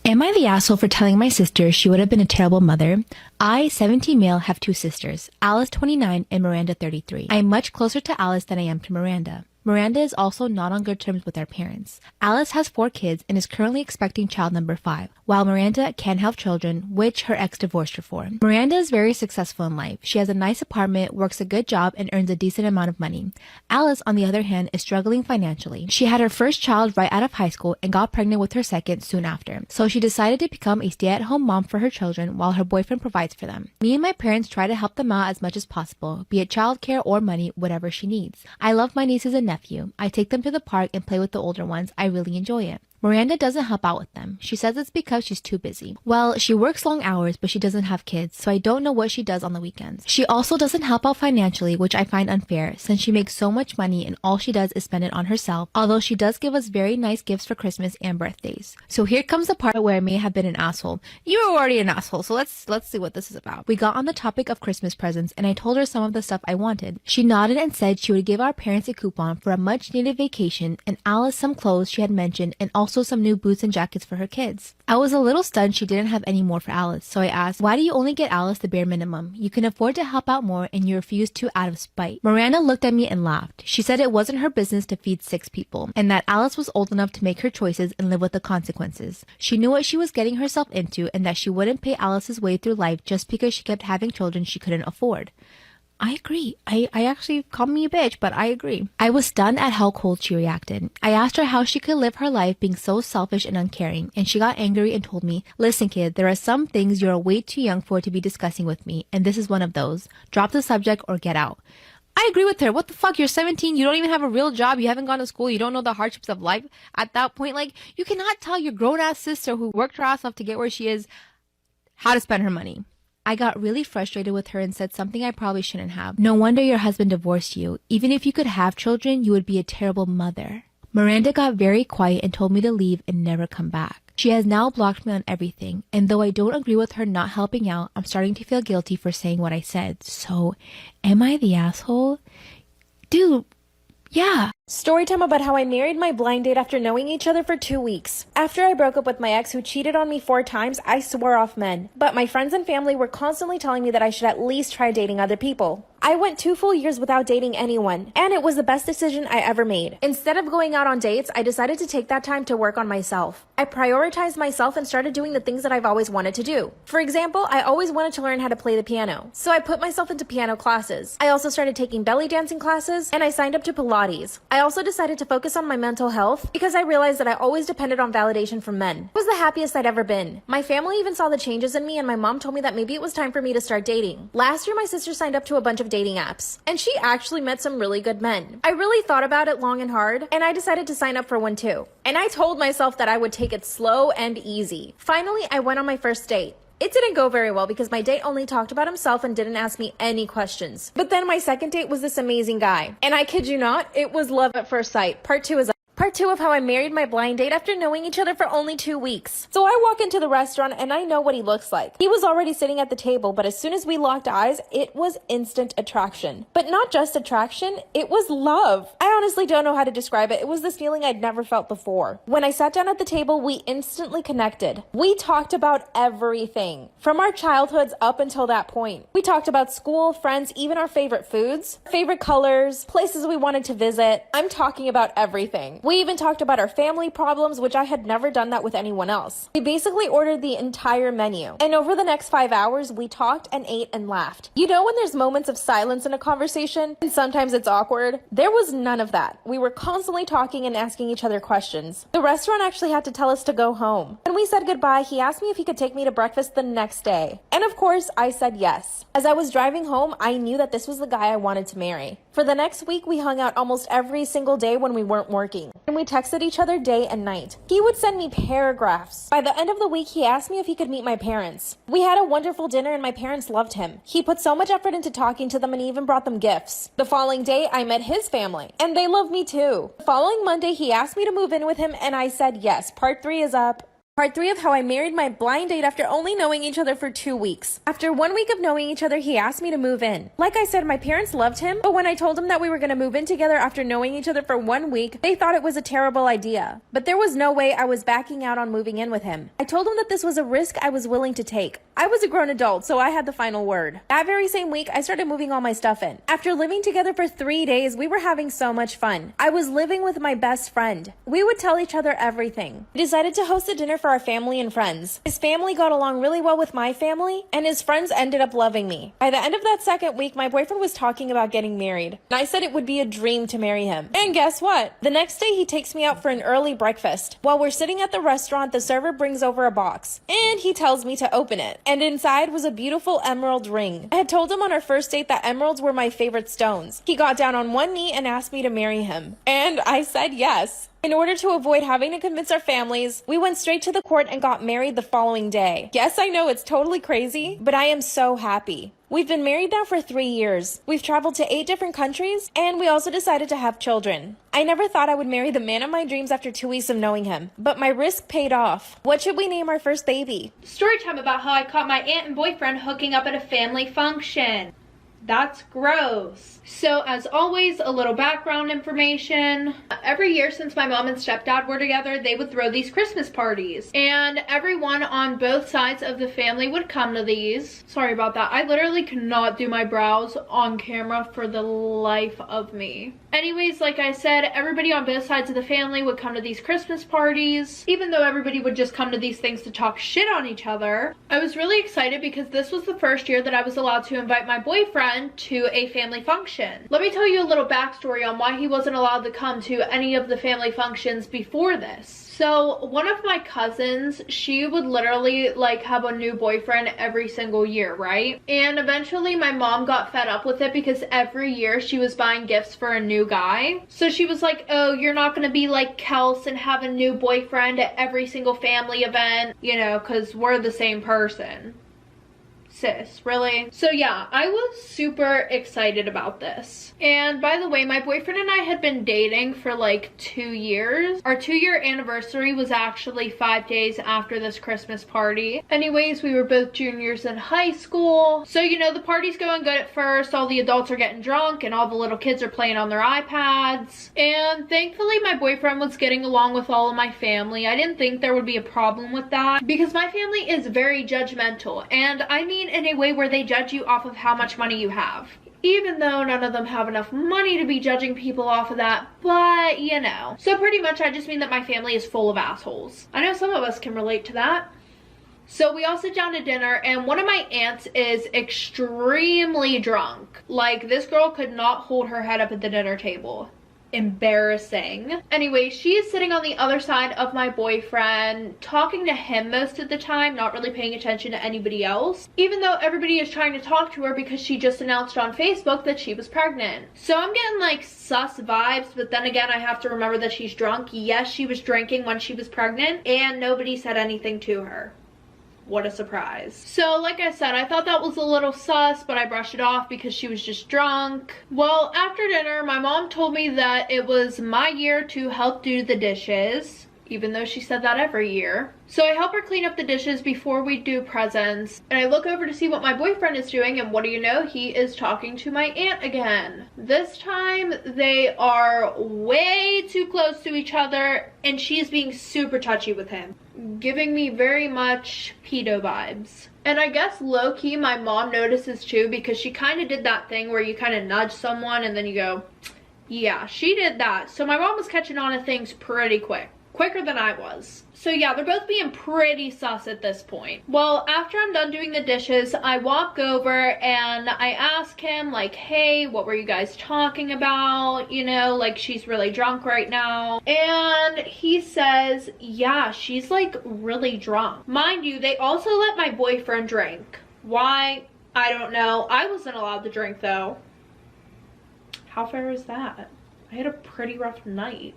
Am I the asshole for telling my sister she would have been a terrible mother? I, 17 male, have two sisters, Alice 29 and Miranda 33. I am much closer to Alice than I am to Miranda. Miranda is also not on good terms with her parents. Alice has 4 kids and is currently expecting child number 5, while Miranda can't have children, which her ex divorced her for. Miranda is very successful in life. She has a nice apartment, works a good job, and earns a decent amount of money. Alice, on the other hand, is struggling financially. She had her first child right out of high school and got pregnant with her second soon after. So she decided to become a stay-at-home mom for her children while her boyfriend provides for them. Me and my parents try to help them out as much as possible, be it childcare or money, whatever she needs. I love my nieces and nephew. I take them to the park and play with the older ones. I really enjoy it. Miranda doesn't help out with them. She says it's because she's too busy. Well, she works long hours, but she doesn't have kids, so I don't know what she does on the weekends. She also doesn't help out financially, which I find unfair, since she makes so much money and all she does is spend it on herself, although she does give us very nice gifts for Christmas and birthdays. So here comes the part where I may have been an asshole. You were already an asshole, so let's see what this is about. We got on the topic of Christmas presents, and I told her some of the stuff I wanted. She nodded and said she would give our parents a coupon for a much-needed vacation, and Alice some clothes she had mentioned, and also some new boots and jackets for her kids. I was a little stunned she didn't have any more for Alice, so I asked, why do you only get Alice the bare minimum? You can afford to help out more and you refuse to out of spite. Miranda looked at me and laughed. She said it wasn't her business to feed 6 people, and that Alice was old enough to make her choices and live with the consequences. She knew what she was getting herself into and that she wouldn't pay Alice's way through life just because she kept having children she couldn't afford. I agree. I actually called me a bitch, but I agree. I was stunned at how cold she reacted. I asked her how she could live her life being so selfish and uncaring, and she got angry and told me, listen kid, there are some things you're way too young for to be discussing with me, and this is one of those. Drop the subject or get out. I agree with her. What the fuck? You're 17. You don't even have a real job. You haven't gone to school. You don't know the hardships of life. At that point, like, you cannot tell your grown-ass sister who worked her ass off to get where she is how to spend her money. I got really frustrated with her and said something I probably shouldn't have. No wonder your husband divorced you. Even if you could have children, you would be a terrible mother. Miranda got very quiet and told me to leave and never come back. She has now blocked me on everything, and though I don't agree with her not helping out, I'm starting to feel guilty for saying what I said. So, am I the asshole? Dude, yeah. Storytime about how I married my blind date after knowing each other for 2 weeks. After I broke up with my ex who cheated on me 4 times, I swore off men. But my friends and family were constantly telling me that I should at least try dating other people. I went 2 full years without dating anyone, and it was the best decision I ever made. Instead of going out on dates, I decided to take that time to work on myself. I prioritized myself and started doing the things that I've always wanted to do. For example, I always wanted to learn how to play the piano, so I put myself into piano classes. I also started taking belly dancing classes, and I signed up to Pilates. I also decided to focus on my mental health because I realized that I always depended on validation from men. I was the happiest I'd ever been. My family even saw the changes in me, and my mom told me that maybe it was time for me to start dating. Last year, my sister signed up to a bunch of dating apps, and she actually met some really good men. I really thought about it long and hard, and I decided to sign up for one too. And I told myself that I would take it slow and easy. Finally, I went on my first date. It didn't go very well because my date only talked about himself and didn't ask me any questions. But then my second date was this amazing guy. And I kid you not, it was love at first sight. Part 2 is Part 2 of how I married my blind date after knowing each other for only 2 weeks. So I walk into the restaurant and I know what he looks like. He was already sitting at the table, but as soon as we locked eyes, it was instant attraction. But not just attraction, it was love. I honestly don't know how to describe it. It was this feeling I'd never felt before. When I sat down at the table, we instantly connected. We talked about everything, from our childhoods up until that point. We talked about school, friends, even our favorite foods, favorite colors, places we wanted to visit. I'm talking about everything. We even talked about our family problems, which I had never done that with anyone else. We basically ordered the entire menu. And over the next 5 hours, we talked and ate and laughed. You know when there's moments of silence in a conversation, and sometimes it's awkward? There was none of that. We were constantly talking and asking each other questions. The restaurant actually had to tell us to go home. When we said goodbye, he asked me if he could take me to breakfast the next day. And of course, I said yes. As I was driving home, I knew that this was the guy I wanted to marry. For the next week, we hung out almost every single day when we weren't working. And we texted each other day and night. He would send me paragraphs. By the end of the week, he asked me if he could meet my parents. We had a wonderful dinner and my parents loved him. He put so much effort into talking to them and even brought them gifts. The following day, I met his family, and they loved me too. The following Monday, he asked me to move in with him, and I said yes. Part 3 is up. Part 3 of how I married my blind date after only knowing each other for 2 weeks. After 1 week of knowing each other, he asked me to move in. Like I said, my parents loved him, but when I told him that we were going to move in together after knowing each other for 1 week, they thought it was a terrible idea. But there was no way I was backing out on moving in with him. I told him that this was a risk I was willing to take. I was a grown adult, so I had the final word. That very same week, I started moving all my stuff in. After living together for 3 days, we were having so much fun. I was living with my best friend. We would tell each other everything. We decided to host a dinner for our family and friends. His family got along really well with my family, and his friends ended up loving me. By the end of that second week, my boyfriend was talking about getting married, and I said it would be a dream to marry him. And guess what? The next day, he takes me out for an early breakfast. While we're sitting at the restaurant, the server brings over a box, and he tells me to open it. And inside was a beautiful emerald ring. I had told him on our first date that emeralds were my favorite stones. He got down on one knee and asked me to marry him, and I said yes. In order to avoid having to convince our families, we went straight to the court and got married the following day. Yes, I know it's totally crazy, but I am so happy. We've been married now for 3 years. We've traveled to 8 different countries, and we also decided to have children. I never thought I would marry the man of my dreams after 2 weeks of knowing him, but my risk paid off. What should we name our first baby? Story time about how I caught my aunt and boyfriend hooking up at a family function. That's gross. So as always, a little background information. Every year since my mom and stepdad were together, they would throw these Christmas parties. And everyone on both sides of the family would come to these. Sorry about that. I literally could not do my brows on camera for the life of me. Anyways, like I said, everybody on both sides of the family would come to these Christmas parties. Even though everybody would just come to these things to talk shit on each other, I was really excited because this was the first year that I was allowed to invite my boyfriend to a family function. Let me tell you a little backstory on why he wasn't allowed to come to any of the family functions before this. So one of my cousins, she would literally like have a new boyfriend every single year, right? And eventually my mom got fed up with it because every year she was buying gifts for a new guy. So she was like, oh, you're not gonna be like Kels and have a new boyfriend at every single family event, you know, because we're the same person. Sis, really? So yeah, I was super excited about this. And by the way, my boyfriend and I had been dating for like 2 years. Our 2-year anniversary was actually 5 days after this Christmas party. Anyways, we were both juniors in high school. So, you know, the party's going good at first. All the adults are getting drunk and all the little kids are playing on their iPads. And thankfully, my boyfriend was getting along with all of my family. I didn't think there would be a problem with that because my family is very judgmental. And I mean in a way where they judge you off of how much money you have. Even though none of them have enough money to be judging people off of that, but you know. So pretty much I just mean that my family is full of assholes. I know some of us can relate to that. So we all sit down to dinner and one of my aunts is extremely drunk. Like this girl could not hold her head up at the dinner table. Embarrassing. Anyway, she is sitting on the other side of my boyfriend, talking to him most of the time, not really paying attention to anybody else, even though everybody is trying to talk to her because she just announced on Facebook that she was pregnant. So I'm getting like sus vibes, but then again, I have to remember that she's drunk. Yes, she was drinking when she was pregnant, and nobody said anything to her. What a surprise. So like I said, I thought that was a little sus, but I brushed it off because she was just drunk. Well, after dinner, my mom told me that it was my year to help do the dishes, even though she said that every year. So I help her clean up the dishes before we do presents, and I look over to see what my boyfriend is doing, and what do you know? He is talking to my aunt again. This time they are way too close to each other, and she's being super touchy with him, giving me very much pedo vibes. And I guess low-key my mom notices too, because she kind of did that thing where you kind of nudge someone and then you go, yeah, she did that. So my mom was catching on to things pretty quicker than I was. So yeah, they're both being pretty sus at this point. Well, after I'm done doing the dishes, I walk over and I ask him like, hey, what were you guys talking about? You know, like she's really drunk right now. And he says, yeah, she's like really drunk. Mind you, they also let my boyfriend drink. Why? I don't know. I wasn't allowed to drink though. How fair is that? I had a pretty rough night.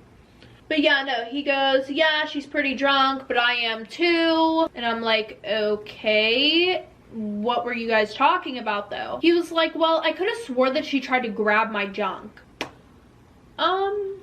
But yeah, no, he goes, yeah, she's pretty drunk, but I am too. And I'm like, okay, what were you guys talking about though? He was like, well, I could have swore that she tried to grab my junk.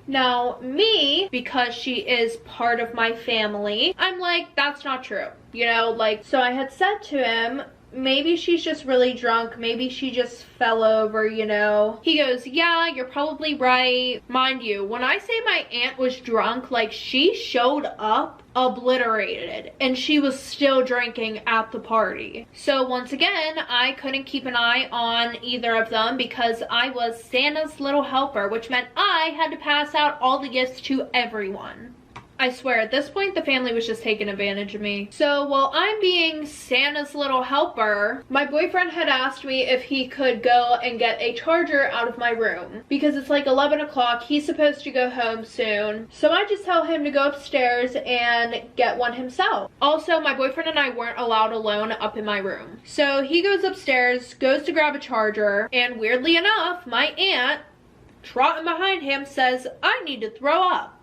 Now me, because she is part of my family, I'm like, that's not true. You know, like, so I had said to him, maybe she's just really drunk. Maybe she just fell over, you know. He goes, yeah, you're probably right. Mind you, when I say my aunt was drunk, like, she showed up obliterated and she was still drinking at the party. So once again, I couldn't keep an eye on either of them because I was Santa's little helper, which meant I had to pass out all the gifts to everyone. I swear, at this point, the family was just taking advantage of me. So while I'm being Santa's little helper, my boyfriend had asked me if he could go and get a charger out of my room. Because it's like 11 o'clock, he's supposed to go home soon. So I just tell him to go upstairs and get one himself. Also, my boyfriend and I weren't allowed alone up in my room. So he goes upstairs, goes to grab a charger, and weirdly enough, my aunt, trotting behind him, says, I need to throw up.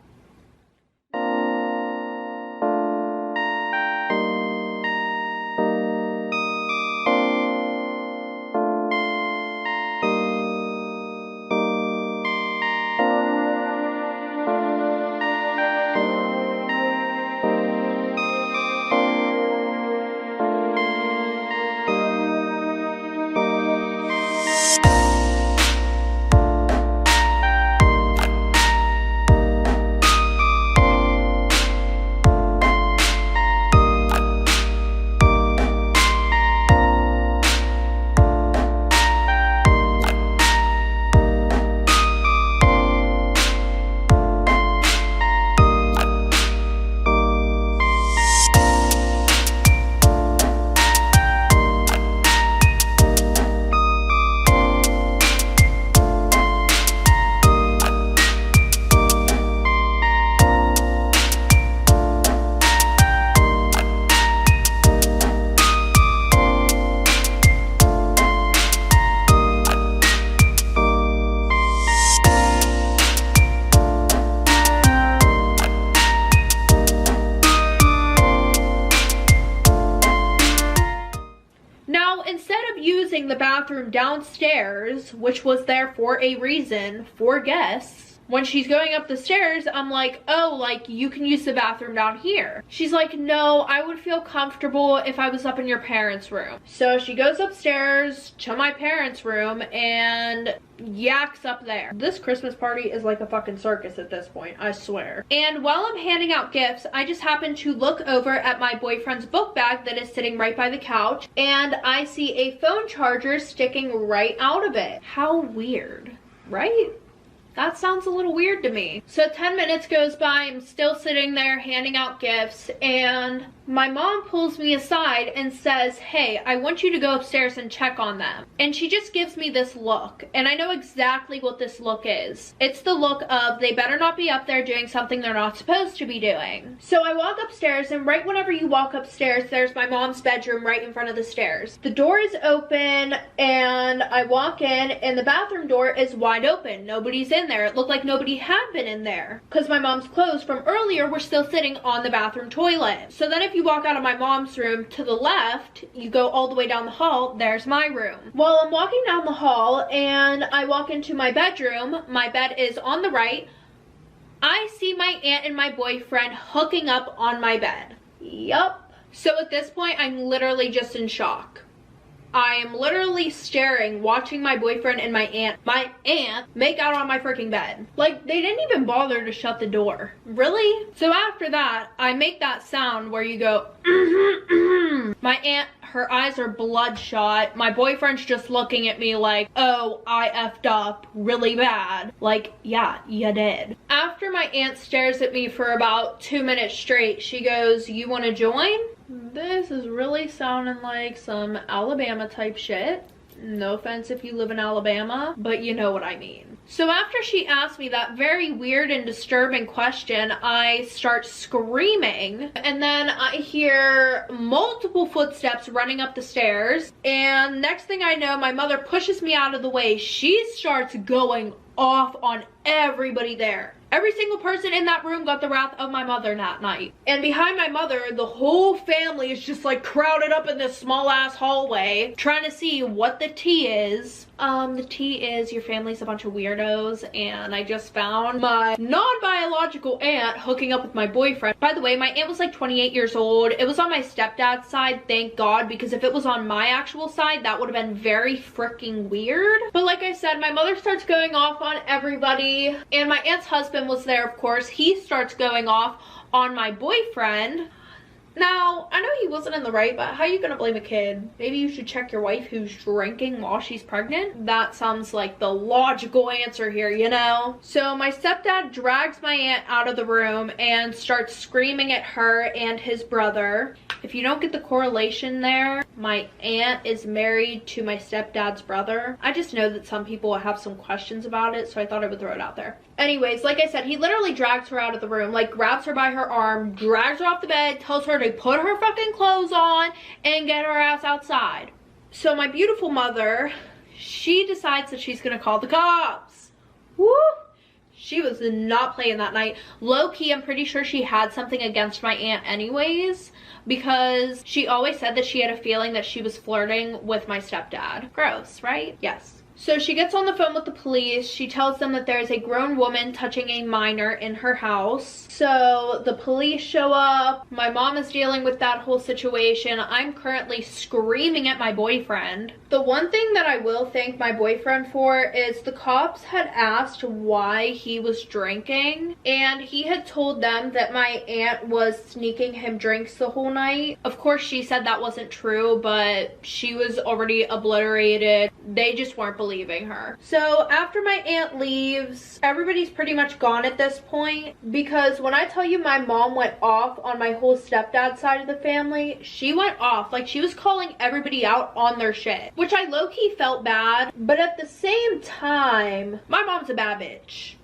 The bathroom downstairs, which was there for a reason, for guests, when she's going up the stairs, I'm like, oh, like, you can use the bathroom down here. She's like, no, I would feel comfortable if I was up in your parents' room. So she goes upstairs to my parents' room and yaks up there. This Christmas party is like a fucking circus at this point, I swear. And while I'm handing out gifts, I just happen to look over at my boyfriend's book bag that is sitting right by the couch, and I see a phone charger sticking right out of it. How weird, right? That sounds a little weird to me. So 10 minutes goes by, I'm still sitting there handing out gifts, and my mom pulls me aside and says, hey, I want you to go upstairs and check on them. And she just gives me this look, and I know exactly what this look is. It's the look of they better not be up there doing something they're not supposed to be doing. So I walk upstairs, and right whenever you walk upstairs, there's my mom's bedroom right in front of the stairs. The door is open, and I walk in, and the bathroom door is wide open. Nobody's in there. It looked like nobody had been in there because my mom's clothes from earlier were still sitting on the bathroom toilet. So then if you walk out of my mom's room to the left, you go all the way down the hall, there's my room. Well, I'm walking down the hall and I walk into my bedroom. My bed is on the right. I see my aunt and my boyfriend hooking up on my bed. Yup. So at this point, I'm literally just in shock. I am literally staring, watching my boyfriend and my aunt make out on my freaking bed. Like, they didn't even bother to shut the door. Really? So after that, I make that sound where you go, my aunt, her eyes are bloodshot. My boyfriend's just looking at me like, oh, I effed up really bad. Like, yeah, you did. After my aunt stares at me for about 2 minutes straight, she goes, you want to join? This is really sounding like some Alabama type shit. No offense if you live in Alabama, but you know what I mean. So after she asked me that very weird and disturbing question, I start screaming, and then I hear multiple footsteps running up the stairs, and next thing I know, my mother pushes me out of the way. She starts going off on everybody there. Every single person in that room got the wrath of my mother that night. And behind my mother, the whole family is just like crowded up in this small ass hallway trying to see what the tea is. The tea is your family's a bunch of weirdos, and I just found my non-biological aunt hooking up with my boyfriend. By the way, my aunt was like 28 years old. It was on my stepdad's side, thank God, because if it was on my actual side, that would have been very freaking weird. But like I said, my mother starts going off on everybody, and my aunt's husband was there, of course. He starts going off on my boyfriend. Now, I know he wasn't in the right, but how are you gonna blame a kid? Maybe you should check your wife who's drinking while she's pregnant. That sounds like the logical answer here, you know? So my stepdad drags my aunt out of the room and starts screaming at her and his brother. If you don't get the correlation there, my aunt is married to my stepdad's brother. I just know that some people have some questions about it, so I thought I would throw it out there. Anyways, like I said, he literally drags her out of the room, like grabs her by her arm, drags her off the bed, tells her to put her fucking clothes on and get her ass outside. So my beautiful mother, she decides that she's gonna call the cops. Woo! She was not playing that night. Low-key, I'm pretty sure she had something against my aunt anyways, because she always said that she had a feeling that she was flirting with my stepdad. Gross, right? Yes. So she gets on the phone with the police. She tells them that there is a grown woman touching a minor in her house. So the police show up. My mom is dealing with that whole situation. I'm currently screaming at my boyfriend. The one thing that I will thank my boyfriend for is the cops had asked why he was drinking, and he had told them that my aunt was sneaking him drinks the whole night. Of course, she said that wasn't true, but she was already obliterated. They just weren't believing her. So after my aunt leaves, everybody's pretty much gone at this point, because when I tell you my mom went off on my whole stepdad side of the family, she went off. Like, she was calling everybody out on their shit, which I low-key felt bad, but at the same time, my mom's a bad bitch.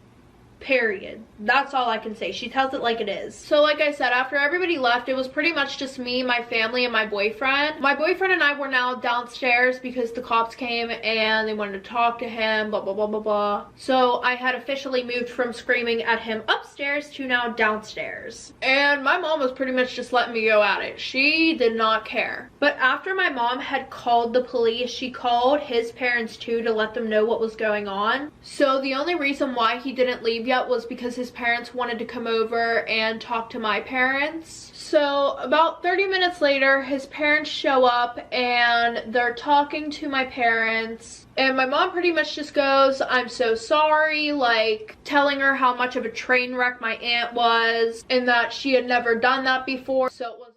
Period. That's all I can say. She tells it like it is. So like I said, after everybody left, it was pretty much just me, my family, and my boyfriend. My boyfriend and I were now downstairs because the cops came and they wanted to talk to him, blah, blah, blah, blah, blah. So I had officially moved from screaming at him upstairs to now downstairs. And my mom was pretty much just letting me go at it. She did not care. But after my mom had called the police, she called his parents too to let them know what was going on. So the only reason why he didn't leave yet was because his parents wanted to come over and talk to my parents. So about 30 minutes later, his parents show up and they're talking to my parents, and my mom pretty much just goes, "I'm so sorry," like telling her how much of a train wreck my aunt was and that she had never done that before. So it was